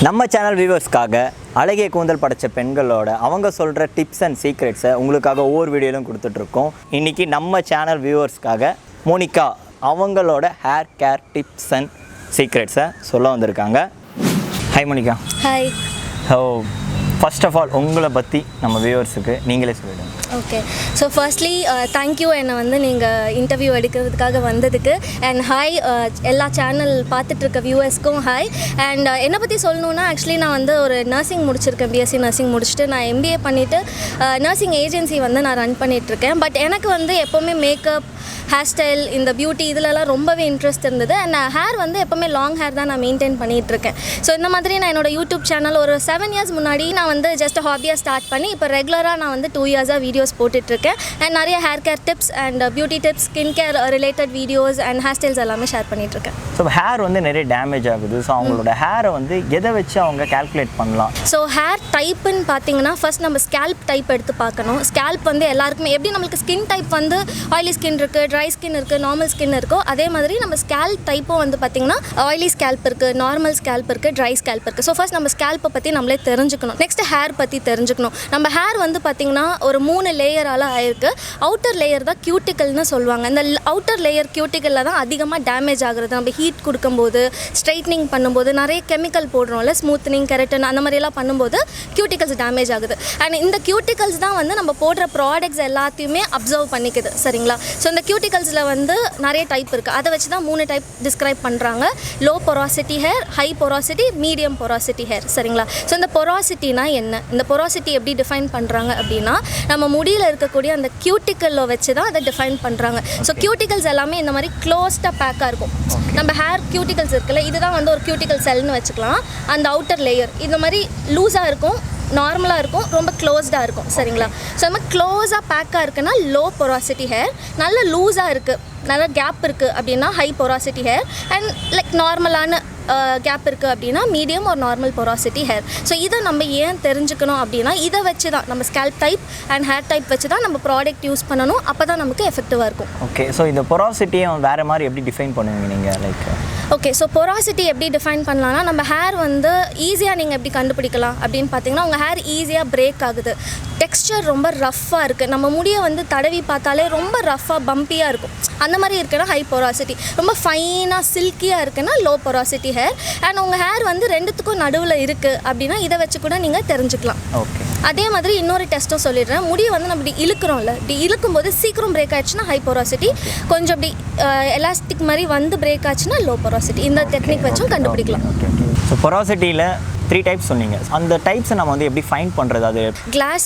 நம்ம சேனல் வியூவர்ஸ்க்காக அழகிய கூந்தல் படைச்ச பெண்களோட அவங்க சொல்கிற டிப்ஸ் அண்ட் சீக்ரெட்ஸை உங்களுக்காக ஒவ்வொரு வீடியோலும் கொடுத்துட்ருக்கோம். இன்றைக்கி நம்ம சேனல் வியூவர்ஸ்க்காக மோனிகா அவங்களோட ஹேர் கேர் டிப்ஸ் அண்ட் சீக்ரெட்ஸை சொல்ல வந்திருக்காங்க. Hi Monica. Hi. First of all உங்களை பற்றி நம்ம வியூவர்ஸுக்கு நீங்களே சொல்லிவிடுங்க. ஓகே, ஸோ ஃபர்ஸ்ட்லி தேங்க்யூ என்னை வந்து நீங்கள் இன்டர்வியூ எடுக்கிறதுக்காக வந்ததுக்கு. அண்ட் ஹாய் எல்லா சேனல் பார்த்துட்ருக்க வியூவர்ஸ்க்கும் ஹாய். அண்ட் என்னை பற்றி சொல்லணுன்னா ஆக்சுவலி நான் வந்து ஒரு நர்சிங் முடிச்சிருக்கேன். பிஎஸ்சி நர்சிங் முடிச்சுட்டு நான் எம்பிஏ பண்ணிவிட்டு நர்சிங் ஏஜென்சி வந்து நான் ரன் பண்ணிகிட்ருக்கேன். பட் எனக்கு வந்து எப்போவுமே மேக்கப், ஹேர் ஸ்டைல், இந்த பியூட்டி இதிலலாம் ரொம்பவே இன்ட்ரெஸ்ட் இருந்தது. அண்ட் ஹேர் வந்து எப்போவுமே லாங் ஹேர் தான் நான் மெயின்டைன் பண்ணிகிட்ருக்கேன். ஸோ இந்த மாதிரி நான் என்னோட யூடியூப் சேனல் ஒரு 7 years முன்னாடி நான் வந்து ஜஸ்ட் ஹாபியாக ஸ்டார்ட் பண்ணி இப்போ ரெகுலராக நான் வந்து 2 yearsஆக வீடியோஸ் போட்டுட்ருக்கேன். அண்ட் நிறைய hair care tips and beauty tips, skin care related videos and hair styles எல்லாமே ஷேர் பண்ணிகிட்ருக்கேன். ஸோ ஹேர் வந்து நிறைய டேமேஜ் ஆகுது. ஸோ அவங்களோட ஹேரை வந்து எதை வச்சு அவங்க கால்குலேட் பண்ணலாம்? ஸோ ஹேர் டைப்புன்னு பார்த்தீங்கன்னா ஃபர்ஸ்ட் நம்ம ஸ்கேல்ப் டைப் எடுத்து பார்க்கணும். ஸ்கேல்ப் வந்து எல்லாருக்குமே எப்படி நம்மளுக்கு ஸ்கின் டைப் வந்து ஆயிலி ஸ்கின் இருக்குது, ட்ரை ஸ்கின் இருக்குது, நார்மல் ஸ்கின் இருக்கோ அதே மாதிரி நம்ம ஸ்கேல்ப் டைப்பும் வந்து பார்த்திங்கன்னா ஆயிலி ஸ்கேல்ப் இருக்குது, நார்மல் ஸ்கேல்ப் இருக்குது, ட்ரை ஸ்கேல்ப் இருக்குது. ஸோ ஃபர்ஸ்ட் நம்ம ஸ்கேல்ப்பை பற்றி நம்மளே தெரிஞ்சுக்கணும். நெக்ஸ்ட் ஹேர் பற்றி தெரிஞ்சுக்கணும். நம்ம ஹேர் வந்து பார்த்திங்கன்னா ஒரு 3 லேயரால் ஆயிருக்கு. அவுட்டர் லேயர் தான் கியூட்டிக்கல்னு சொல்லுவாங்க. இந்த அவுட்டர் லேயர் கியூட்டிக்கலில் தான் அதிகமாக டேமேஜ் ஆகுறது. நம்ம ஹீட் கொடுக்கும்போது, ஸ்ட்ரைட்னிங் பண்ணும்போது, நிறைய கெமிக்கல் போடுறோம்ல, ஸ்மூத்னிங், கெரட்டின் அந்த மாதிரியெல்லாம் பண்ணும்போது கியூட்டிக்கல்ஸ் டேமேஜ் ஆகுது. அண்ட் இந்த கியூட்டிக்கல்ஸ் தான் வந்து நம்ம போடுற ப்ராடக்ட்ஸ் எல்லாத்தையுமே அப்சர்வ் பண்ணிக்குது. சரிங்களா? ஸோ இந்த கியூட்டிக்கல்ஸில் வந்து நிறைய டைப் இருக்குது. அதை வச்சு தான் 3 டைப் டிஸ்கிரைப் பண்ணுறாங்க. Low porosity hair, high porosity, medium porosity hair. சரிங்களா? ஸோ இந்த பொராசிட்டினா என்ன, இந்த பொராசிட்டி எப்படி டிஃபைன் பண்ணுறாங்க அப்படின்னா நம்ம முடியில் இருக்கக்கூடிய அந்த கியூட்டிக்கலில் வச்சு தான் அதை டிஃபைன் பண்ணுறாங்க. ஸோ கியூட்டிக்கல்ஸ் எல்லாமே இந்த மாதிரி க்ளோஸ்டாக பேக்காக இருக்கும். நம்ம ஹேர் கியூட்டிக்கல்ஸ் இருக்குல்ல, இதுதான் வந்து ஒரு கியூட்டிக்கல் செல்னு வச்சுக்கலாம். அந்த அவுட்டர் லேயர் இந்த மாதிரி லூஸாக இருக்கும், நார்மலாக இருக்கும், ரொம்ப க்ளோஸ்டாக இருக்கும். சரிங்களா? ஸோ நம்ம க்ளோஸாக பேக்காக இருக்குன்னா லோ பொராசிட்டி ஹேர், நல்ல லூஸாக இருக்குது, நல்ல கேப் இருக்குது அப்படின்னா high porosity hair, and like நார்மலான கேப் இருக்குது அப்படின்னா மீடியம் ஒரு நார்மல் பொராசிட்டி ஹேர். ஸோ இதை நம்ம ஏன் தெரிஞ்சுக்கணும் அப்படின்னா இதை வச்சு தான் நம்ம scalp type and hair type வச்சு தான் நம்ம ப்ராடக்ட் யூஸ் பண்ணணும். அப்போ தான் நமக்கு எஃபெக்டிவாக இருக்கும். ஓகே, ஸோ இந்த பொராசிட்டியை வேறு மாதிரி எப்படி டிஃபைன் பண்ணுவீங்க நீங்கள்? லைக் ஓகே, ஸோ பொராசிட்டி எப்படி டிஃபைன் பண்ணலாம்னா நம்ம ஹேர் வந்து ஈஸியாக நீங்கள் எப்படி கண்டுபிடிக்கலாம் அப்படின்னு பார்த்தீங்கன்னா உங்கள் ஹேர் ஈஸியாக பிரேக் ஆகுது, டெக்ஸ்சர் ரொம்ப ரஃப்பாக இருக்குது, நம்ம முடியை வந்து தடவி பார்த்தாலே ரொம்ப ரஃப்பாக பம்பியாக இருக்கும், அந்த மாதிரி இருக்குன்னா ஹை பொராசிட்டி. ரொம்ப ஃபைனாக சில்கியாக இருக்குன்னா லோ பொராசிட்டி ஹேர். அண்ட் உங்கள் ஹேர் வந்து ரெண்டுத்துக்கும் நடுவில் இருக்குது அப்படின்னா இதை வச்சு கூட நீங்கள் தெரிஞ்சுக்கலாம். ஓகே, அதே மாதிரி இன்னொரு டெஸ்ட்டும் சொல்லிடுறேன். முடியை வந்து நம்ம இப்படி இழுக்கிறோம்ல, இப்படி இழுக்கும்போது சீக்கிரம் பிரேக் ஆச்சுன்னா ஹை பொராசிட்டி, கொஞ்சம் அப்படி எலாஸ்டிக் மாதிரி வந்து பிரேக் ஆச்சுன்னா லோ பொராசிட்டி. இந்த டெக்னிக் வச்சும் கண்டுபிடிக்கலாம். ஸோ பொராசிட்டியில் 3 டைப்ஸ் சொன்னீங்க. அந்த டைப்ஸை நம்ம வந்து எப்படி ஃபைண்ட் பண்ணுறது? அது கிளாஸ்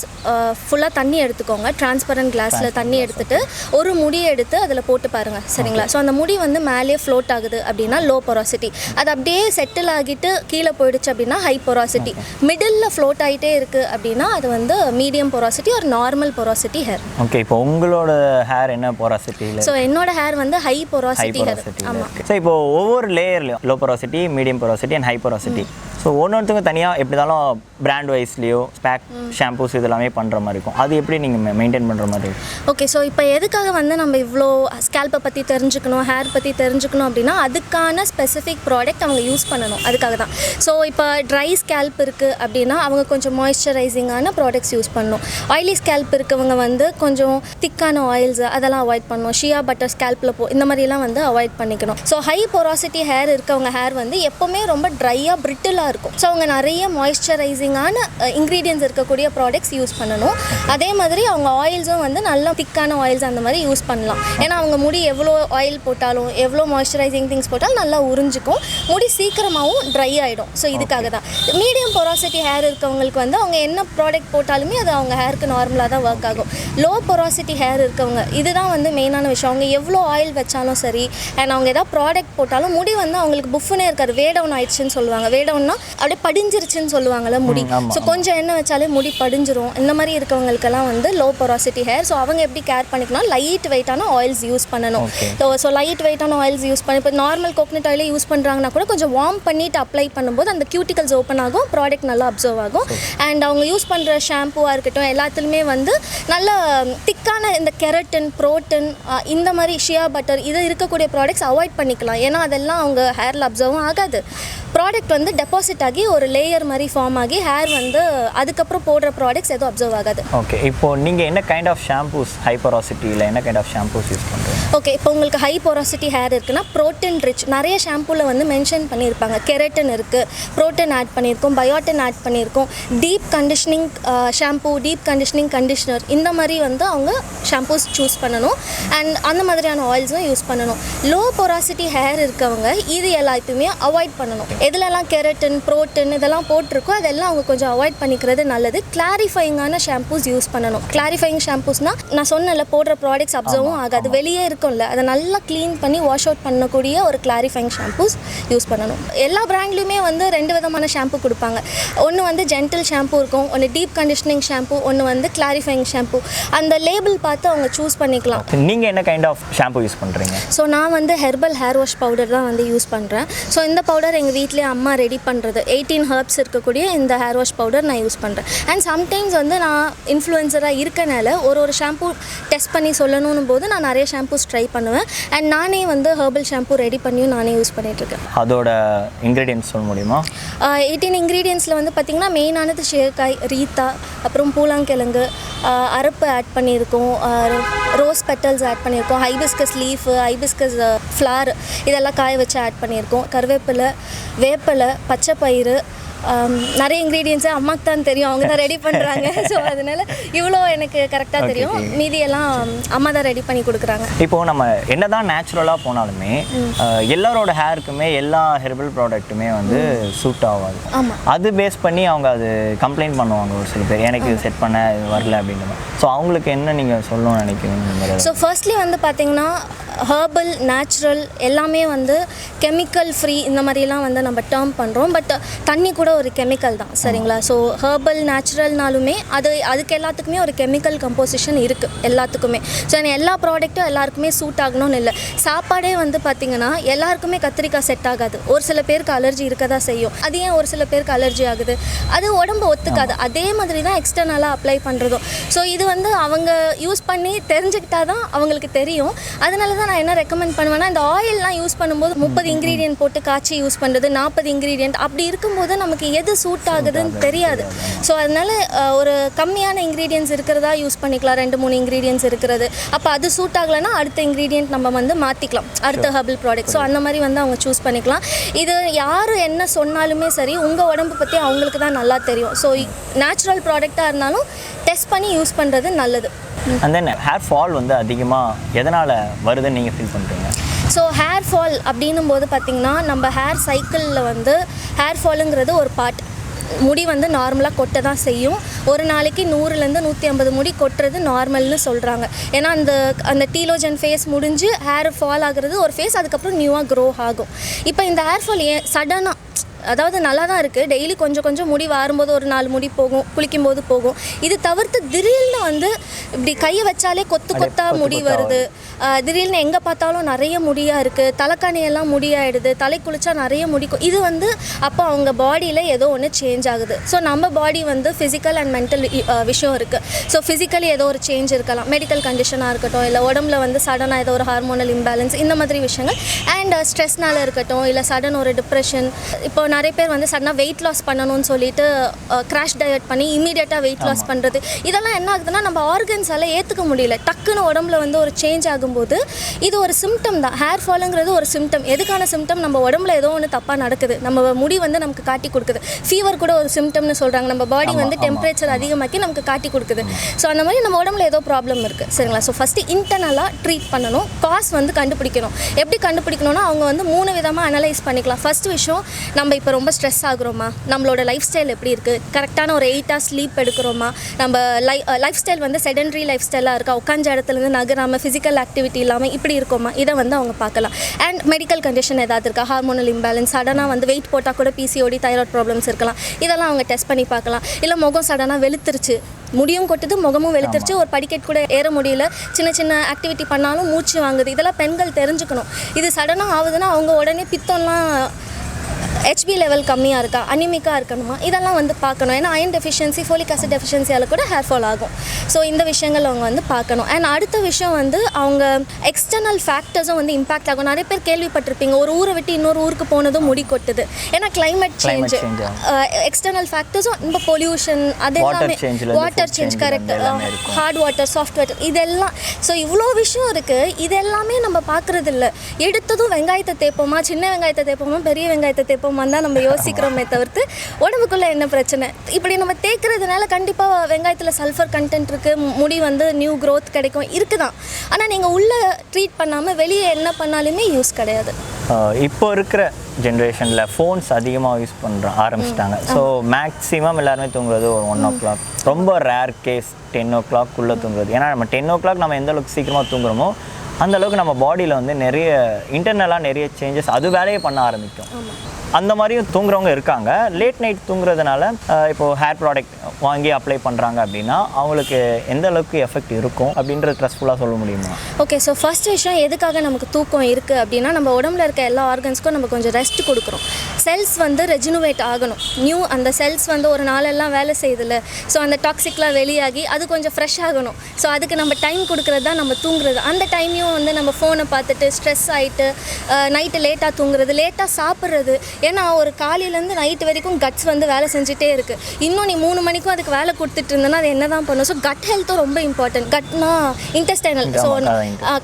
ஃபுல்லாக தண்ணி எடுத்துக்கோங்க. டிரான்ஸ்பரண்ட் கிளாஸில் தண்ணி எடுத்துகிட்டு ஒரு முடியை எடுத்து அதில் போட்டு பாருங்கள். சரிங்களா? ஸோ அந்த முடி வந்து மேலேயே ஃப்ளோட் ஆகுது அப்படின்னா லோ பொராசிட்டி. அது அப்படியே செட்டில் ஆகிட்டு கீழே போயிடுச்சு அப்படின்னா ஹை பொராசிட்டி. மிடில் ஃப்ளோட் ஆகிட்டே இருக்குது அப்படின்னா அது வந்து மீடியம் பொராசிட்டி ஒரு நார்மல் பொராசிட்டி ஹேர். ஓகே, இப்போ உங்களோட ஹேர் என்ன பொராசிட்டியில்? ஸோ என்னோட ஹேர் வந்து ஹை பொராசிட்டி ஹேர். ஆமாம். ஸோ இப்போ ஒவ்வொரு லேயர்லையும் low porosity, medium porosity and high porosity. So ஒவ்வொருத்துக்கும் தனியாக எப்படி இருந்தாலும் பிராண்ட் வைஸ்லேயோ ஸ்பேக் ஷாம்பூஸ் இதெல்லாமே பண்ணுற மாதிரி இருக்கும். அது எப்படி நீங்கள் மெயின்டைன் பண்ணுற மாதிரி? ஓகே, ஸோ இப்போ எதுக்காக வந்து நம்ம இவ்வளோ ஸ்கேல்ப்பை பற்றி தெரிஞ்சுக்கணும், ஹேர் பற்றி தெரிஞ்சுக்கணும் அப்படின்னா அதுக்கான ஸ்பெசிஃபிக் ப்ராடக்ட் அவங்க யூஸ் பண்ணணும். அதுக்காக தான். ஸோ இப்போ ட்ரை ஸ்கேல்ப் இருக்குது அப்படின்னா அவங்க கொஞ்சம் மாய்ஸ்சரைசிங்கான ப்ராடக்ட்ஸ் யூஸ் பண்ணணும். ஆயிலி ஸ்கேல்ப் இருக்கவங்க வந்து கொஞ்சம் திக்கான ஆயில்ஸ் அதெல்லாம் அவாய்ட் பண்ணணும். ஷியா பட்டர் ஸ்கேல்ப்பில் இந்த மாதிரிலாம் வந்து அவாய்ட் பண்ணிக்கணும். ஸோ ஹை பொராசிட்டி ஹேர் இருக்கவங்க ஹேர் வந்து எப்போவுமே ரொம்ப ட்ரையாக பிரிட்டிலாக இருக்கும். ஸோ அவங்க நிறைய மாய்ஸ்சரைசிங்கான இன்க்ரீடியன்ஸ் இருக்கக்கூடிய ப்ராடக்ட்ஸ் யூஸ் பண்ணணும். அதே மாதிரி அவங்க ஆயில்ஸும் வந்து நல்லா திக்கான ஆயில்ஸ் அந்த மாதிரி யூஸ் பண்ணலாம். ஏன்னா அவங்க முடி எவ்வளோ ஆயில் போட்டாலும் எவ்வளோ மாய்ஸ்சரைசிங் திங்ஸ் போட்டாலும் நல்லா உறிஞ்சிக்கும், முடி சீக்கிரமாகவும் ட்ரை ஆகிடும். ஸோ இதுக்காக தான். மீடியம் பொராசிட்டி ஹேர் இருக்கவங்களுக்கு வந்து அவங்க என்ன ப்ராடக்ட் போட்டாலுமே அது அவங்க ஹேருக்கு நார்மலாக தான் ஒர்க் ஆகும். லோ பொராசிட்டி ஹேர் இருக்கவங்க இதுதான் வந்து மெயினான விஷயம். அவங்க எவ்வளோ ஆயில் வச்சாலும் சரி அண்ட் அவங்க எதாவது ப்ராடக்ட் போட்டாலும் முடி வந்து அவங்களுக்கு புஃப்னே இருக்காது. வேடவுன் ஆயிடுச்சுன்னு சொல்லுவாங்க. வேடவுன்னா அப்படியே படிஞ்சிருச்சுன்னு சொல்லுவாங்கள்ல முடி. ஸோ கொஞ்சம் எண்ணெய் வச்சாலே முடி படிஞ்சிரும். இந்த மாதிரி இருக்கவங்களுக்கெல்லாம் வந்து லோ பொராசிட்டி ஹேர். ஸோ அவங்க எப்படி கேர் பண்ணிக்கணும், லைட் வெயிட்டான ஆயில்ஸ் யூஸ் பண்ணணும். ஸோ லைட் வெயிட்டான ஆயில்ஸ் யூஸ் பண்ணி இப்போ நார்மல் கோகனட் ஆயிலே யூஸ் பண்ணுறாங்கன்னா கூட கொஞ்சம் வார்ம் பண்ணிவிட்டு அப்ளை பண்ணும்போது அந்த கியூட்டிக்கல்ஸ் ஓப்பன் ஆகும், ப்ராடக்ட் நல்லா அப்சர்வ் ஆகும். அண்ட் அவங்க யூஸ் பண்ணுற ஷாம்புவாக இருக்கட்டும் எல்லாத்துலேயுமே வந்து நல்ல திக்கான இந்த கெரட்டின், ப்ரோட்டீன் இந்த மாதிரி ஷியா பட்டர் இது இருக்கக்கூடிய ப்ராடக்ட்ஸ் அவாய்ட் பண்ணிக்கலாம். ஏன்னா அதெல்லாம் அவங்க ஹேரில் அப்சர்வும் ஆகாது. ப்ராடக்ட் வந்து டெபாசிட் ஆகி ஒரு லேயர் மாதிரி ஃபார்ம் ஆகி ஹேர் வந்து அதுக்கப்புறம் போடுற ப்ராடக்ட்ஸ் எதுவும் அப்சர்வ் ஆகாது. ஓகே, இப்போது நீங்கள் என்ன கைண்ட் ஆஃப் ஷாம்பூஸ் ஹை போராசிட்டியில் என்ன கைண்ட் ஆஃப் ஷாம்பூஸ் யூஸ் பண்ணுறீங்க? ஓகே, இப்போ உங்களுக்கு ஹை போராசிட்டி ஹேர் இருக்குன்னா ப்ரோட்டீன் ரிச் நிறைய ஷாம்பூவில் வந்து மென்ஷன் பண்ணியிருப்பாங்க. கெரட்டின் இருக்குது, ப்ரோட்டீன் ஆட் பண்ணியிருக்கோம், பயோட்டின் ஆட் பண்ணியிருக்கோம், deep conditioning shampoo, deep conditioning conditioner, இந்த மாதிரி வந்து அவங்க ஷாம்பூஸ் சூஸ் பண்ணணும். அண்ட் அந்த மாதிரியான ஆயில்ஸும் யூஸ் பண்ணணும். லோ போராசிட்டி ஹேர் இருக்கவங்க இது எல்லாத்தையுமே அவாய்ட் பண்ணணும். எதுலலாம் கெரட்டின், ப்ரோட்டீன் இதெல்லாம் போட்டிருக்கோ அதெல்லாம் அவங்க கொஞ்சம் அவாய்ட் பண்ணிக்கிறது நல்லது. கிளாரிஃபைங்கான ஷாம்பூஸ் யூஸ் பண்ணணும். கிளாரிஃபைங் ஷாம்பூஸ்னால் நான் சொன்னல போடுற ப்ராடக்ட்ஸ் அப்சர்வும் ஆகாது, வெளியே இருக்கும்ல, அதை நல்லா க்ளீன் பண்ணி வாஷ் அவுட் பண்ணக்கூடிய ஒரு கிளாரிஃபைங் ஷாம்பூஸ் யூஸ் பண்ணணும். எல்லா பிராண்ட்லையுமே வந்து 2 விதமான ஷாம்பு கொடுப்பாங்க. ஒன்று வந்து ஜென்டில் ஷாம்பு இருக்கும், ஒன்று டீப் கண்டிஷனிங் ஷாம்பு, ஒன்று வந்து கிளாரிஃபைங் ஷாம்பு. அந்த லேபிள் பார்த்து அவங்க சூஸ் பண்ணிக்கலாம். நீங்கள் என்ன கைண்ட் ஆஃப் ஷாம்பு யூஸ் பண்ணுறீங்க? ஸோ நான் வந்து ஹெர்பல் ஹேர் வாஷ் பவுடர் தான் வந்து யூஸ் பண்ணுறேன். ஸோ இந்த பவுடர் எங்கள் வீட்டிலே அம்மா ரெடி பண்ணுறது 18 ஹெர்ப்ஸ் இருக்கக்கூடிய இந்த ஹேர் வாஷ் பவுடர் நான் யூஸ் பண்ணுறேன். அண்ட் சம்டைம்ஸ் வந்து நான் இன்ஃப்ளூயன்சராக இருக்கனால ஒரு ஷாம்பு டெஸ்ட் பண்ணி சொல்லணும் போது நான் நிறைய ஷாம்பூஸ் ட்ரை பண்ணுவேன். அண்ட் நானே வந்து ஹெர்பல் ஷாம்பு ரெடி பண்ணியும் நானே யூஸ் பண்ணிகிட்ருக்கேன். அதோட இன்க்ரீடியன்ட்ஸ் சொல்ல முடியுமா? 18 இன்க்ரீடியன்ஸில் வந்து பார்த்திங்கன்னா மெயினானது ஷேர்காய், ரீத்தா, அப்புறம் பூலாங்கிழங்கு, அரப்பு ஆட் பண்ணியிருக்கோம், ரோஸ் பெட்டல்ஸ் ஆட் பண்ணியிருக்கோம், ஹைபிஸ்கஸ் லீஃபு, ஹைபிஸ்கஸ் ஃப்ளார் இதெல்லாம் காய வச்சு ஆட் பண்ணியிருக்கோம், கருவேப்பிலை, வேப்பிலை, பச்சைப்பயிறு, நிறைய இன்க்ரீடியன்ஸு அம்மாக்கு தான் தெரியும், அவங்க தான் ரெடி பண்ணுறாங்க. ஸோ அதனால் இவ்வளோ எனக்கு கரெக்டாக தெரியும், மீதியெல்லாம் அம்மா தான் ரெடி பண்ணி கொடுக்குறாங்க. இப்போது நம்ம என்ன தான் நேச்சுரலாக போனாலுமே எல்லாரோட ஹேருக்குமே எல்லா ஹெர்பல் ப்ராடக்ட்டுமே வந்து சூட் ஆகாது. ஆமாம், அது பேஸ் பண்ணி அவங்க அது கம்ப்ளைண்ட் பண்ணுவாங்க ஒரு சில பேர், எனக்கு செட் பண்ண வரல அப்படின்ற மாதிரி. ஸோ அவங்களுக்கு என்ன நீங்கள் சொல்லணும்னு நினைக்கிறீங்க? ஸோ ஃபர்ஸ்ட்லி வந்து பார்த்திங்கன்னா ஹெர்பல், நேச்சுரல் எல்லாமே வந்து கெமிக்கல் ஃப்ரீ இந்த மாதிரிலாம் வந்து நம்ம டேர்ம் பண்ணுறோம். பட் தண்ணி கூட ஒரு கெமிக்கல் தான், சரிங்களா? ஸோ ஹெர்பல், நேச்சுரல்னாலுமே அதுக்கு எல்லாத்துக்குமே ஒரு கெமிக்கல் கம்போசிஷன் இருக்குது எல்லாத்துக்குமே. ஸோ எல்லா ப்ராடக்ட்டும் எல்லாருக்குமே சூட் ஆகணும்னு இல்லை. சாப்பாடே வந்து பார்த்திங்கன்னா எல்லாருக்குமே கத்திரிக்காய் செட் ஆகாது, ஒரு சில பேருக்கு அலர்ஜி இருக்க தான் செய்யும். அது ஏன் ஒரு சில பேருக்கு அலர்ஜி ஆகுது? அது உடம்பு ஒத்துக்காது. அதே மாதிரி தான் எக்ஸ்டர்னலாக அப்ளை பண்ணுறதும். ஸோ இது வந்து அவங்க யூஸ் பண்ணி தெரிஞ்சுக்கிட்டா தான் அவங்களுக்கு தெரியும். அதனால தான் நான் என்ன ரெக்கமெண்ட் பண்ணுவேன்னா, இந்த ஆயிலெலாம் யூஸ் பண்ணும்போது 30 இன்க்ரீடியன்ட் போட்டு காய்ச்சி யூஸ் பண்ணுறது, 40 இன்க்ரீடியன்ட் அப்படி இருக்கும்போது நமக்கு எது சூட் ஆகுதுன்னு தெரியாது. ஸோ அதனால் ஒரு கம்மியான இன்க்ரீடியன்ட்ஸ் இருக்கிறதா யூஸ் பண்ணிக்கலாம், 2-3 இன்க்ரீடியன்ட்ஸ் இருக்கிறது. அப்போ அது சூட் ஆகலைன்னா அடுத்த இன்க்ரீடியன்ட் நம்ம வந்து மாற்றிக்கலாம், அடுத்த ஹெர்பல் ப்ராடக்ட். ஸோ அந்த மாதிரி வந்து அவங்க சூஸ் பண்ணிக்கலாம். இது யார் என்ன சொன்னாலுமே சரி, உங்கள் உடம்பு பற்றி அவங்களுக்கு தான் நல்லா தெரியும். ஸோ நேச்சுரல் ப்ராடக்டாக இருந்தாலும் டெஸ்ட் பண்ணி யூஸ் பண்ணுறது நல்லது. அண்ட் தென் ஹேர் ஃபால் வந்து அதிகமாக எதனால் வருதுன்னு நீங்கள் ஃபீல் பண்ணுறீங்க? ஸோ ஹேர் ஃபால் அப்படின்னும் போது பார்த்திங்கன்னா நம்ம ஹேர் சைக்கிளில் வந்து ஹேர் ஃபாலுங்கிறது ஒரு பார்ட். முடி வந்து நார்மலாக கொட்ட தான் செய்யும். ஒரு நாளைக்கு 100லேருந்து 150 முடி கொட்டுறது நார்மல்னு சொல்கிறாங்க. ஏன்னா அந்த டீலோஜன் ஃபேஸ் முடிஞ்சு ஹேர் ஃபால் ஆகுறது ஒரு ஃபேஸ், அதுக்கப்புறம் நியூவாக க்ரோ ஆகும். இப்போ இந்த ஹேர் ஃபால் ஏன் சடனாக, அதாவது நல்லா தான் இருக்குது, டெய்லி கொஞ்சம் கொஞ்சம் முடி வாரும்போது ஒரு 4 முடி போகும், குளிக்கும்போது போகும். இது தவிர்த்து திடீர்னு வந்து இப்படி கையை வச்சாலே கொத்தாக முடி வருது, திடீர்னு எங்கே பார்த்தாலும் நிறைய முடியாக இருக்குது, தலைக்காணியெல்லாம் முடியாயிடுது, தலை குளிச்சா நிறைய முடி. இது வந்து அப்போ அவங்க பாடியில் ஏதோ ஒன்று சேஞ்ச் ஆகுது. ஸோ நம்ம பாடி வந்து ஃபிசிக்கல் அண்ட் மென்டல் விஷயம் இருக்குது. ஸோ ஃபிசிக்கலி ஏதோ ஒரு சேஞ்ச் இருக்கலாம், மெடிக்கல் கண்டிஷனாக இருக்கட்டும், இல்லை உடம்புல வந்து சடனாக ஏதோ ஒரு ஹார்மோனல் இம்பேலன்ஸ் இந்த மாதிரி விஷயங்கள், அண்ட் ஸ்ட்ரெஸ்னால் இருக்கட்டும், இல்லை சடன் ஒரு டிப்ரெஷன். இப்போ நிறைய பேர் வந்து சடனாக வெயிட் லாஸ் பண்ணணும்னு சொல்லிட்டு கிராஷ் டயட் பண்ணி இமீடியட்டாக வெயிட் லாஸ் பண்ணுறது, இதெல்லாம் என்ன ஆகுதுன்னா நம்ம ஆர்கன்ஸால் ஏற்றுக்க முடியல. டக்குன்னு உடம்புல வந்து ஒரு சேஞ்ச் ஆகும்போது இது ஒரு சிம்டம் தான். ஹேர் ஃபாலுங்கிறது ஒரு சிம்டம். எதுக்கான சிம்டம்? நம்ம உடம்புல ஏதோ ஒன்று தப்பாக நடக்குது, நம்ம முடி வந்து நமக்கு காட்டி கொடுக்குது. ஃபீவர் கூட ஒரு சிம்டம்னு சொல்கிறாங்க. நம்ம பாடி வந்து டெம்பரேச்சர் அதிகமாக்கி நமக்கு காட்டி கொடுக்குது. ஸோ அந்த மாதிரி நம்ம உடம்புல ஏதோ ப்ராப்ளம் இருக்குது, சரிங்களா? ஸோ ஃபஸ்ட்டு இன்டர்னலாக ட்ரீட் பண்ணணும், காஸ் வந்து கண்டுபிடிக்கணும். எப்படி கண்டுபிடிக்கணும்னா அவங்க வந்து 3 விதமாக அனலைஸ் பண்ணிக்கலாம். ஃபஸ்ட் விஷயம், நம்ம இப்போ ரொம்ப ஸ்ட்ரெஸ் ஆகுறோமா, நம்மளோட லைஃப் ஸ்டைல் எப்படி இருக்குது, கரெக்டான ஒரு 8 hours ஸ்லீப் எடுக்கிறோமா, நம்ம லைஃப் ஸ்டைல் வந்து செடன்ட்ரி லைஃப் ஸ்டைலாக இருக்கா, உட்காந்த இடத்துலேருந்து நகராமல் ஃபிசிக்கல் ஆக்டிவிட்டி இல்லாமல் இப்படி இருக்கோமா, இதை வந்து அவங்க பார்க்கலாம். அண்ட் மெடிக்கல் கண்டிஷன் ஏதாவது இருக்கா, ஹார்மோனல் இம்பேலன்ஸ், சடனாக வந்து வெயிட் போட்டால் கூட பிசிஓடி, தைராய்டு ப்ராப்ளம்ஸ் இருக்கலாம், இதெல்லாம் அவங்க டெஸ்ட் பண்ணி பார்க்கலாம். இல்லை முகம் சடனாக வெளுத்துருச்சு, முடியும் கொட்டுது, முகமும் வெளுத்துருச்சு, ஒரு படிக்கட் கூட ஏற முடியல, சின்ன சின்ன ஆக்டிவிட்டி பண்ணாலும் மூச்சு வாங்குது, இதெல்லாம் பெண்கள் தெரிஞ்சுக்கணும். இது சடனாக ஆகுதுன்னா அவங்க உடனே பித்தம்லாம் ஹெச்பி லெவல் கம்மியாக இருக்கா, அனிமிக்காக இருக்கணுமா, இதெல்லாம் வந்து பார்க்கணும். ஏன்னா அயன் டெஃபிஷியன்சி, ஃபோலிக் ஆசிட் டெஃபிஷியன்சியால் கூட ஹேர் ஃபால் ஆகும். ஸோ இந்த விஷயங்கள் அவங்க வந்து பார்க்கணும். அண்ட் அடுத்த விஷயம் வந்து அவங்க எக்ஸ்டர்னல் ஃபேக்டர்ஸும் வந்து இம்பாக்ட் ஆகும். நிறைய பேர் கேள்விப்பட்டிருப்பீங்க, ஒரு ஊரை விட்டு இன்னொரு ஊருக்கு போனதும் முடி கொட்டுது. ஏன்னா கிளைமேட் சேஞ்ச், எக்ஸ்டர்னல் ஃபேக்டர்ஸும் இந்த பொல்யூஷன், அது எல்லாமே water change, correct, hard water, soft water, இதெல்லாம். ஸோ இவ்வளோ விஷயம் இருக்குது. இது எல்லாமே நம்ம பார்க்குறது இல்லை. எடுத்ததும் வெங்காயத்தை தேய்ப்போமா, சின்ன வெங்காயத்தை தேய்ப்போமா, பெரிய வெங்காயத்தை தேய்ப்போமான்னு தான் நம்ம யோசிக்கிறோமே தவிர்த்து உடம்புக்குள்ளே என்ன பிரச்சனை. இப்படி நம்ம தேய்க்கிறதுனால கண்டிப்பாக வெங்காயத்தில் சல்ஃபர் கண்டென்ட் இருக்குது, முடி வந்து நியூ க்ரோத் கிடைக்கும் இருக்குதான். ஆனால் நீங்கள் உள்ளே ட்ரீட் பண்ணாமல் வெளியே என்ன பண்ணாலுமே யூஸ் கிடையாது. இப்போ இருக்கிற ஜென்ரேஷனில் ஃபோன்ஸ் அதிகமாக யூஸ் ஆரம்பிச்சிட்டாங்க. ஸோ மேக்ஸிமம் எல்லாருமே தூங்குறது ஒரு 1 o'clock, ரொம்ப ரேர் கேஸ் 10 o'clock தூங்குறது. ஏன்னா நம்ம 10 o'clock நம்ம எந்த அளவுக்கு சீக்கிரமாக தூங்குறோமோ அந்த அளவுக்கு நம்ம பாடியில் வந்து நிறைய இன்டர்னலாக நிறைய சேஞ்சஸ் அது வேலையே பண்ண ஆரம்பிக்கும். அந்த மாதிரியும் தூங்குறவங்க இருக்காங்க. லேட் நைட் தூங்குறதுனால இப்போது ஹேர் ப்ராடக்ட் வாங்கி அப்ளை பண்ணுறாங்க அப்படின்னா அவங்களுக்கு எந்த அளவுக்கு எஃபெக்ட் இருக்கும் அப்படின்ற ட்ரெஸ்ஃபுல்லாக சொல்ல முடியுமா? ஓகே, ஸோ ஃபர்ஸ்ட் விஷயம் எதுக்காக நமக்கு தூக்கம் இருக்குது அப்படின்னா நம்ம உடம்புல இருக்க எல்லா ஆர்கன்ஸ்க்கும் நம்ம கொஞ்சம் ரெஸ்ட் கொடுக்குறோம். செல்ஸ் வந்து ரெஜினுவேட் ஆகணும். அந்த செல்ஸ் வந்து ஒரு நாளெல்லாம் வேலை செய்யுதுல்ல, ஸோ அந்த டாக்ஸிக்லாம் வெளியாகி அது கொஞ்சம் ஃப்ரெஷ் ஆகணும். ஸோ அதுக்கு நம்ம டைம் கொடுக்குறது தான் நம்ம தூங்குறது. அந்த டைமையும் வந்து நம்ம ஃபோனை பார்த்துட்டு ஸ்ட்ரெஸ் ஆகிட்டு நைட்டு லேட்டாக தூங்குறது, லேட்டாக சாப்பிட்றது. ஏன்னா ஒரு காலையிலேருந்து நைட்டு வரைக்கும் கட்ஸ் வந்து வேலை செஞ்சுட்டே இருக்குது. இன்னும் நீ 3 மணிக்கும் அதுக்கு வேலை கொடுத்துட்டு இருந்தேன்னா அது என்ன தான் பண்ணும். ஸோ கட் ஹெல்த்தும் ரொம்ப இம்பார்ட்டன்ட். கட்னா இன்டெஸ்டைனல், ஸோ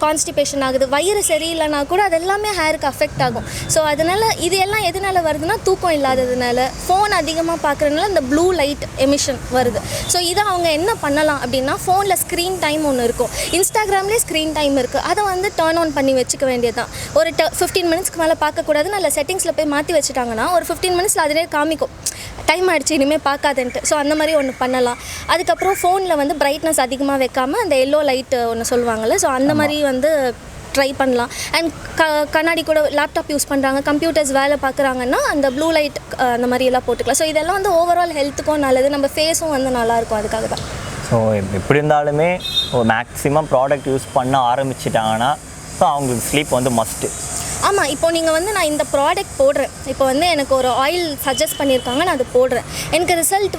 கான்ஸ்டிபேஷன் ஆகுது, வயிறு சரியில்லைனா கூட அது எல்லாமே ஹேருக்கு அஃபெக்ட் ஆகும். ஸோ அதனால் இது எல்லாம் எதனால வருதுன்னா தூக்கம் இல்லாததுனால, ஃபோன் அதிகமாக பார்க்குறதுனால இந்த ப்ளூ லைட் எமிஷன் வருது. ஸோ இதை அவங்க என்ன பண்ணலாம் அப்படின்னா, ஃபோனில் ஸ்க்ரீன் டைம் ஒன்று இருக்கும், இன்ஸ்டாகிராம்லேயே ஸ்க்ரீன் டைம் இருக்குது, அதை வந்து டர்ன் ஆன் பண்ணி வச்சுக்க வேண்டியது தான். ஒரு 15 மினிட்ஸ்க்கு மேலே பார்க்கக்கூடாதுன்னு அதில் செட்டிங்ஸில் போய் மாற்றி வச்சுட்டாங்கன்னா ஒரு 15 மினிட்ஸில் அதிலே காமிக்கும் டைம் ஆகிடுச்சு இனிமேல் பார்க்காதுன்ட்டு. ஸோ அந்த மாதிரி ஒன்று பண்ணலாம். அதுக்கப்புறம் ஃபோனில் வந்து பிரைட்னஸ் அதிகமாக வைக்காமல் அந்த எல்லோ லைட்டு ஒன்று சொல்லுவாங்கள்ல, ஸோ அந்த மாதிரி வந்து ட்ரை பண்ணலாம். அண்ட் கண்ணாடி கூட லேப்டாப் யூஸ் பண்ணுறாங்க, கம்ப்யூட்டர்ஸ் வேலை பார்க்குறாங்கன்னா அந்த ப்ளூ லைட் அந்த மாதிரி எல்லாம் போட்டுக்கலாம். ஸோ இதெல்லாம் வந்து ஓவரால் ஹெல்த்துக்கும் நல்லது, நம்ம ஃபேஸும் வந்து நல்லாயிருக்கும். அதுக்காக தான். ஸோ எப்படி இருந்தாலுமே மேக்ஸிமம் ப்ராடக்ட் யூஸ் பண்ண ஆரம்பிச்சிட்டாங்கன்னா ஸோ அவங்களுக்கு ஸ்லீப் வந்து மஸ்ட்டு. ஆமாம், இப்போ நீங்கள் வந்து நான் இந்த ப்ராடக்ட் போடுறேன், இப்போ வந்து எனக்கு ஒரு ஆயில் சஜஸ்ட் பண்ணியிருக்காங்க, நான் அது போடுறேன், எனக்கு ரிசல்ட்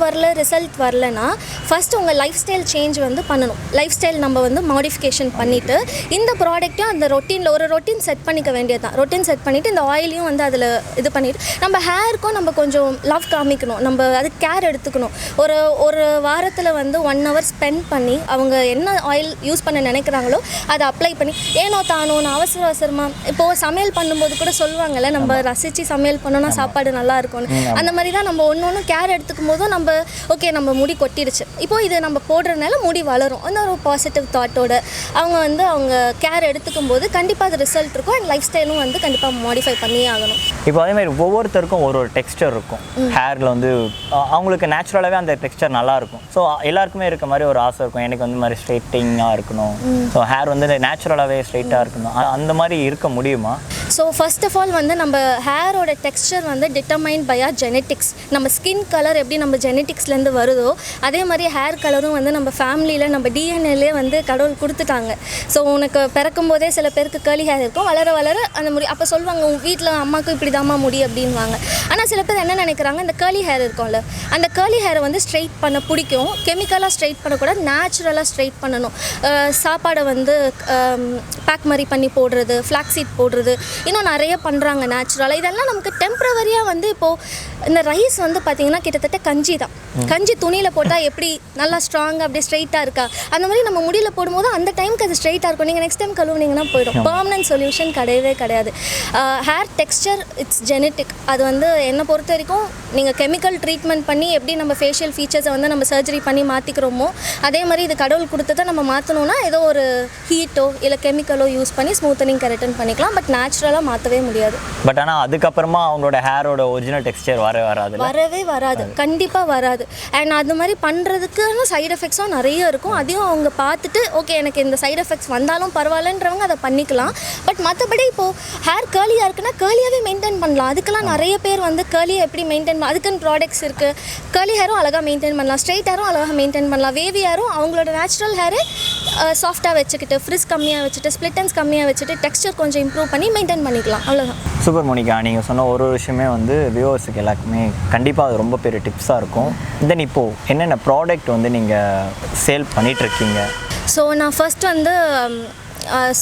வரலன்னா ஃபஸ்ட்டு உங்கள் லைஃப் ஸ்டைல் சேஞ்ச் வந்து பண்ணணும். லைஃப் ஸ்டைல் நம்ம வந்து மாடிஃபிகேஷன் பண்ணிவிட்டு இந்த ப்ராடக்ட்டையும் அந்த ரொட்டீனில் ஒரு ரொட்டீன் செட் பண்ணிக்க வேண்டியது தான். ரொட்டீன் செட் பண்ணிவிட்டு இந்த ஆயிலையும் வந்து அதில் இது பண்ணிவிட்டு நம்ம ஹேருக்கும் நம்ம கொஞ்சம் லவ் காமிக்கணும், நம்ம அதுக்கு கேர் எடுத்துக்கணும். ஒரு வாரத்தில் வந்து 1 hour ஸ்பெண்ட் பண்ணி அவங்க என்ன ஆயில் யூஸ் பண்ண நினைக்கிறாங்களோ அதை அப்ளை பண்ணி, ஏனோ தானோ நான் அவசரமாக இப்போது சமையல் பண்ணும்போது கூட சொல்லுவாங்கல்ல, நம்ம ரசித்து சமையல் பண்ணோன்னா சாப்பாடு நல்லா இருக்கும்னு. அந்த மாதிரி தான் நம்ம ஒன்று கேர் எடுத்துக்கும் போதும் நம்ம ஓகே நம்ம முடி கொட்டிடுச்சு, இப்போது இது நம்ம போடுறதுனால முடி வளரும் அந்த ஒரு பாசிட்டிவ் தாட்டோட அவங்க கேர் எடுத்துக்கும் போது கண்டிப்பாக அது ரிசல்ட் இருக்கும். அண்ட் லைஃப் ஸ்டைலும் வந்து கண்டிப்பாக மாடிஃபை பண்ணியே ஆகணும். இப்போ அதே மாதிரி ஒவ்வொருத்தருக்கும் ஒரு டெக்ஸ்டர் இருக்கும் ஹேரில், வந்து அவங்களுக்கு நேச்சுரலாகவே அந்த டெக்ஸ்டர் நல்லாயிருக்கும். ஸோ எல்லாருக்குமே இருக்க மாதிரி ஒரு ஆசை இருக்கும், எனக்கு வந்து மாதிரி ஸ்ட்ரெயிட்டிங்காக இருக்கணும், ஸோ ஹேர் வந்து நேச்சுரலாகவே ஸ்ட்ரெயிட்டாக இருக்கணும், அந்த மாதிரி இருக்க முடியுமா? ஸோ ஃபர்ஸ்ட் ஆஃப் ஆல் வந்து நம்ம ஹேரோட டெக்ஸ்சர் வந்து டிட்டர்மைன்ட் பை ஆர் ஜெனட்டிக்ஸ். நம்ம ஸ்கின் கலர் எப்படி நம்ம ஜெனட்டிக்ஸ்லேருந்து வருதோ அதே மாதிரி ஹேர் கலரும் வந்து நம்ம ஃபேமிலியில் நம்ம டிஎன்ஏலே வந்து கடவுள் கொடுத்துட்டாங்க. ஸோ உனக்கு பிறக்கும் போதே சில பேருக்கு கேர்லி ஹேர் இருக்கும், வளர வளர அந்த முடி அப்போ சொல்லுவாங்க உங்கள் வீட்டில் அம்மாவுக்கு இப்படி தாம்மா முடி அப்படின்வாங்க. ஆனால் சில பேர் என்ன நினைக்கிறாங்க, இந்த கேர்லி ஹேர் இருக்கும்ல அந்த கேர்லி ஹேரை வந்து ஸ்ட்ரெயிட் பண்ண பிடிக்கும், கெமிக்கலாக ஸ்ட்ரெயிட் பண்ணக்கூடாது, நேச்சுரலாக ஸ்ட்ரெயிட் பண்ணணும். சாப்பாடை வந்து பேக் மாதிரி பண்ணி போடுறது, ஃப்ளாக்ஸீட் போடுறது, இன்னும் நிறைய பண்ணுறாங்க நேச்சுரலாக. இதெல்லாம் நமக்கு டெம்ப்ரவரியாக வந்து இப்போது இந்த ரைஸ் வந்து பார்த்திங்கன்னா கிட்டத்தட்ட கஞ்சி தான். கஞ்சி துணியில் போட்டால் எப்படி நல்லா ஸ்ட்ராங்காக அப்படியே ஸ்ட்ரெயிட்டாக இருக்கா, அந்த மாதிரி நம்ம முடியில் போடும்போது அந்த டைமுக்கு அது ஸ்ட்ரெயிட்டாக இருக்கும். நீங்கள் நெக்ஸ்ட் டைம் கழுவுனீங்கன்னா போயிடும். பெர்மனன்ட் சொல்யூஷன் கிடையவே கிடையாது. Hair texture it's genetic. அது வந்து என்னை பொறுத்த வரைக்கும் நீங்கள் கெமிக்கல் ட்ரீட்மெண்ட் பண்ணி எப்படி நம்ம ஃபேஷியல் ஃபீச்சர்ஸை வந்து நம்ம சர்ஜரி பண்ணி மாற்றிக்கிறோமோ அதே மாதிரி இது கடவுள் கொடுத்ததை நம்ம மாற்றணும்னா ஏதோ ஒரு ஹீட்டோ இல்லை கெமிக்கலோ யூஸ் பண்ணி ஸ்மூத்தனிங் கரெக்டன் பண்ணிக்கலாம். பட் நேச்சுரலாக மாற்றவே முடியாது. பட் ஆனால் அதுக்கப்புறமா அவங்களோட ஹேரோட ஒரிஜினல் டெக்ஸ்சர் வரவே வராது, கண்டிப்பாக வராது. அண்ட் அது மாதிரி பண்ணுறதுக்குன்னு சைடு எஃபெக்ட்ஸும் நிறைய இருக்கும். அதையும் அவங்க பார்த்துட்டு ஓகே எனக்கு இந்த சைடு எஃபெக்ட்ஸ் வந்தாலும் பரவாயில்லன்றவங்க அதை பண்ணிக்கலாம். பட் மற்றபடி இப்போது ஹேர் கேர்லியாக இருக்குன்னா கேர்லியாகவே மெயின்டைன் பண்ணலாம். அதுக்கெல்லாம் நிறைய பேர் வந்து கேர்லியை எப்படி மெயின்டைன் அதுக்குன்னு ப்ராடக்ட்ஸ் இருக்குது. கேர்லி ஹேரும் அழகாக மெயின்டைன் பண்ணலாம், ஸ்ட்ரெயிட் ஹேரும் அழகாக மெயின்டைன் பண்ணலாம், வேவி ஹேரும் அவங்களோட நேச்சுரல் ஹேரு சாஃப்டாக வச்சுக்கிட்டு ஃப்ரிஸ் கம்மியாக வச்சுட்டு ஸ்ப்ளிட்டன்ஸ் கம்மியாக வச்சுட்டு டெக்ஸ்சர் கொஞ்சம் இம்ப்ரூவ் பண்ணி மெயின்டைன் பண்ணிக்கலாம். அவ்வளோதான். சூப்பர் மோனிகா, நீங்கள் சொன்ன ஒரு விஷயமே வந்து வியூவர்ஸுக்கு எல்லாருக்குமே கண்டிப்பாக அது ரொம்ப பெரிய டிப்ஸாக இருக்கும். தென் இப்போது என்னென்ன ப்ராடக்ட் வந்து நீங்கள் சேல் பண்ணிகிட்ருக்கீங்க? ஸோ நான் ஃபர்ஸ்ட் வந்து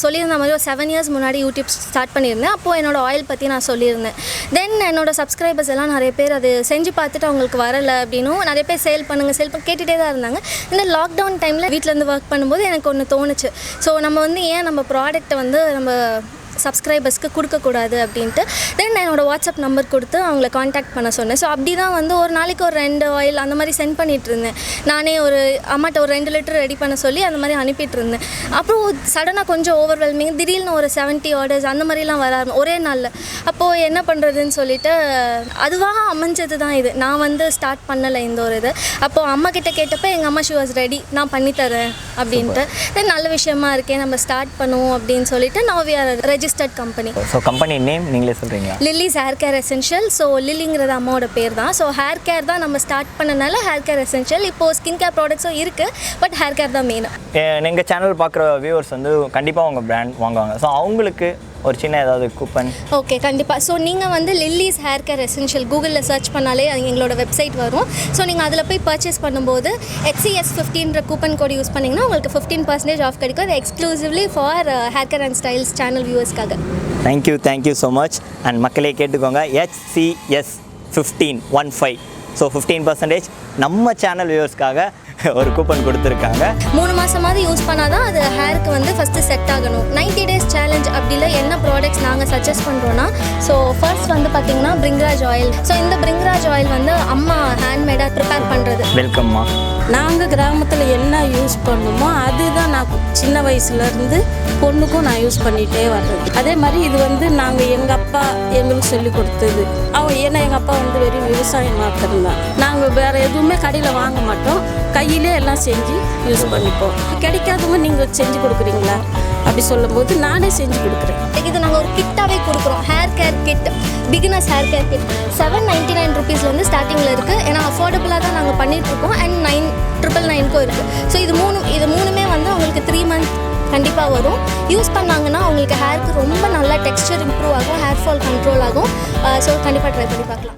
சொல்லியிருந்த மாதிரி ஒரு 7 years முன்னாடி யூடியூப் ஸ்டார்ட் பண்ணியிருந்தேன். அப்போது என்னோடய ஆயில் பற்றி நான் சொல்லியிருந்தேன். தென் என்னோடய சப்ஸ்கிரைபர்ஸ் எல்லாம் நிறைய பேர் அது செஞ்சு பார்த்துட்டு அவங்களுக்கு வரலை அப்படின்னும் நிறைய பேர் சேல் பண்ணுங்கள் கேட்டுகிட்டே தான் இருந்தாங்க. இந்த லாக்டவுன் டைமில் வீட்டிலேருந்து ஒர்க் பண்ணும்போது எனக்கு ஒன்று தோணுச்சு. ஸோ நம்ம வந்து ஏன் நம்ம ப்ராடக்ட்டை வந்து நம்ம சப்ஸ்கிரைபர்ஸ்க்கு கொடுக்கக்கூடாது அப்படின்ட்டு தென் என்னோடய வாட்ஸ்அப் நம்பர் கொடுத்து அவங்கள காண்டாக்ட் பண்ண சொன்னேன். ஸோ அப்படி தான் வந்து ஒரு நாளைக்கு ஒரு 2 ஆயில் அந்த மாதிரி சென்ட் பண்ணிகிட்டு இருந்தேன். நானே ஒரு அம்மாட்ட ஒரு 2 லிட்டர் ரெடி பண்ண சொல்லி அந்த மாதிரி அனுப்பிட்டு இருந்தேன். அப்புறம் சடனாக கொஞ்சம் ஓவர்வெல்மிங், திடீர்னு ஒரு 70 ஆர்டர்ஸ் அந்த மாதிரிலாம் வர ஒரே நாளில். அப்போது என்ன பண்ணுறதுன்னு சொல்லிட்டு அதுவாக அமைஞ்சது தான் இது. நான் வந்து ஸ்டார்ட் பண்ணலை இந்த ஒரு இது. அப்போது அம்மா கிட்ட கேட்டப்போ எங்கள் அம்மா ஷி வாஸ் ரெடி, நான் பண்ணித்தரேன் அப்படின்ட்டு. தென் நல்ல விஷயமா இருக்கேன், நம்ம ஸ்டார்ட் பண்ணுவோம் அப்படின்னு சொல்லிட்டு நான் we are registered company. So company name நீங்களே சொல்கிறீங்களா? Lilly's hair care essential. So லில்லிங்கிறது அம்மாவோட பேர் தான். ஸோ ஹேர் கேர் தான் நம்ம ஸ்டார்ட் பண்ணனால ஹேர் கேர் எசென்ஷியல். இப்போது ஸ்கின் கேர் ப்ராடக்ட்ஸும் இருக்குது, பட் ஹேர் கேர் தான் மெயின். எங்கள் சேனல் பார்க்குற வியூவர்ஸ் வந்து கண்டிப்பாக உங்கள் பிராண்ட் வாங்குவாங்க. ஸோ அவங்களுக்கு ஒரு சின்ன ஏதாவது கூப்பன்? ஓகே, கண்டிப்பாக. ஸோ நீங்கள் வந்து லில்லிஸ் ஹேர் கேர் எசென்ஷியல் கூகுளில் சர்ச் பண்ணாலே எங்களோட வெப்சைட் வரும். ஸோ நீங்கள் அதில் போய் பர்ச்சேஸ் பண்ணும்போது HCS15 கூப்பன் கோட் யூஸ் பண்ணிங்கன்னா உங்களுக்கு 15% ஆஃப் கிடைக்கும். அது exclusively for hair care and styles channel வியூவர்ஸ்க்காக. Thank you so much. அண்ட் மக்களே கேட்டுக்கோங்க, HCS15 ஸோ 15% நம்ம சேனல் வியூவர்ஸ்க்காக ஒரு கூப்பன் கொடுத்துருக்காங்க. 3 மாதமாவது யூஸ் பண்ணால் தான் அது ஹேருக்கு வந்து ஃபஸ்ட்டு செட் ஆகணும். 90 days சேலஞ்ச் அப்படில என்ன ப்ராடக்ட்ஸ் நாங்கள் சஜஸ்ட் பண்ணுறோன்னா, ஸோ ஃபர்ஸ்ட் வந்து பார்த்திங்கன்னா பிரிங்ராஜ் ஆயில். ஸோ இந்த பிரிங்ராஜ் ஆயில் வந்து அம்மா ஹேண்ட்மேடாக ப்ரிப்பேர் பண்ணுறது. வெல்கம்மா. நாங்கள் கிராமத்தில் என்ன யூஸ் பண்ணுமோ அதுதான் நான் சின்ன வயசுலேருந்து பொண்ணுக்கும் நான் யூஸ் பண்ணிகிட்டே வர்றது. அதே மாதிரி இது வந்து நாங்கள் எங்கள் அப்பா எங்களுக்கு சொல்லி கொடுத்தது. ஏன்னா எங்கள் அப்பா வந்து வெறும் விவசாயம் மாத்திரம்தான். நாங்கள் வேறு எதுவுமே கடையில் வாங்க மாட்டோம், கையிலே எல்லாம் செஞ்சு யூஸ் பண்ணிப்போம். கிடைக்காதவங்க நீங்கள் செஞ்சு கொடுக்குறீங்களா அப்படி சொல்லும்போது நானே செஞ்சு கொடுக்குறேன். இது நாங்கள் ஒரு கிட்டாகவே கொடுக்குறோம். Hair care kit, beginners hair care kit 799 rupeesலேருந்து ஸ்டார்டிங்கில் இருக்குது. ஏன்னா அஃபோர்டபுளாக தான் நாங்கள் பண்ணிகிட்ருக்கோம். அண்ட் 999 இருக்குது. ஸோ இது மூணுமே வந்து அவங்களுக்கு 3 month கண்டிப்பாக வரும். யூஸ் பண்ணாங்கன்னா அவங்களுக்கு ஹேருக்கு ரொம்ப நல்லா டெக்ஸ்சர் இம்ப்ரூவ் ஆகும், ஹேர் ஃபால் கண்ட்ரோல் ஆகும். ஸோ கண்டிப்பாக ட்ரை பண்ணி பார்க்கலாம்.